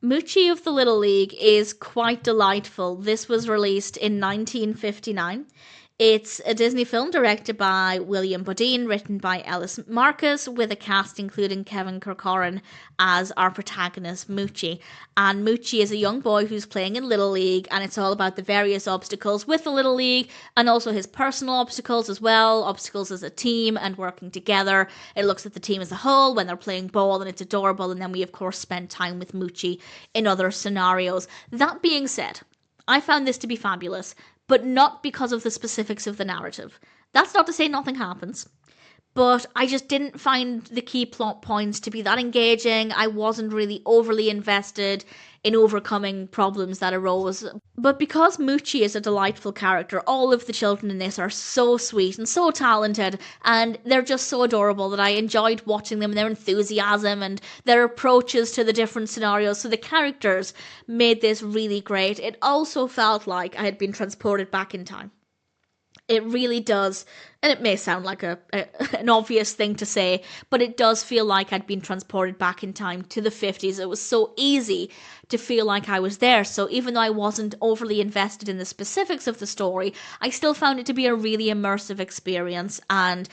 Moochie of the Little League is quite delightful. This was released in 1959. It's a Disney film directed by William Beaudine, written by Ellis Marcus, with a cast including Kevin Corcoran as our protagonist, Moochie. And Moochie is a young boy who's playing in Little League, and it's all about the various obstacles with the Little League, and also his personal obstacles as well, obstacles as a team and working together. It looks at the team as a whole when they're playing ball, and it's adorable. And then we, of course, spend time with Moochie in other scenarios. That being said, I found this to be fabulous, but not because of the specifics of the narrative. That's not to say nothing happens, but I just didn't find the key plot points to be that engaging. I wasn't really overly invested in overcoming problems that arose. But because Moochie is a delightful character, all of the children in this are so sweet and so talented, and they're just so adorable that I enjoyed watching them, and their enthusiasm and their approaches to the different scenarios. So the characters made this really great. It also felt like I had been transported back in time. It really does, and it may sound like an obvious thing to say, but it does feel like I'd been transported back in time to the 50s. It was so easy to feel like I was there. So even though I wasn't overly invested in the specifics of the story, I still found it to be a really immersive experience. And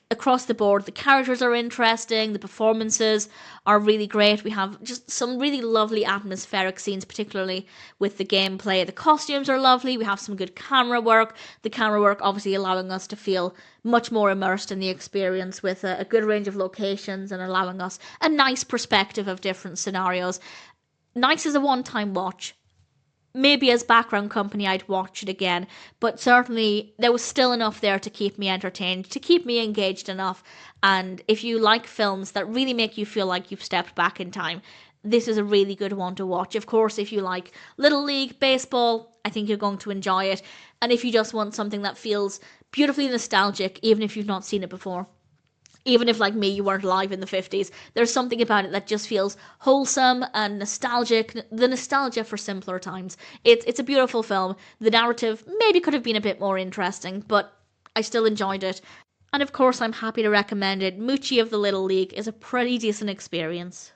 across the board, the characters are interesting, the performances are really great. We have just some really lovely atmospheric scenes, particularly with the gameplay. The costumes are lovely, we have some good camera work, the camera work obviously allowing us to feel much more immersed in the experience with a good range of locations and allowing us a nice perspective of different scenarios. Nice as a one-time watch. Maybe as background company I'd watch it again, but certainly there was still enough there to keep me entertained, to keep me engaged enough. And if you like films that really make you feel like you've stepped back in time, this is a really good one to watch. Of course, if you like Little League Baseball, I think you're going to enjoy it. And if you just want something that feels beautifully nostalgic, even if you've not seen it before, even if, like me, you weren't alive in the 50s, there's something about it that just feels wholesome and nostalgic. The nostalgia for simpler times. It's a beautiful film. The narrative maybe could have been a bit more interesting, but I still enjoyed it. And of course, I'm happy to recommend it. Moochie of the Little League is a pretty decent experience.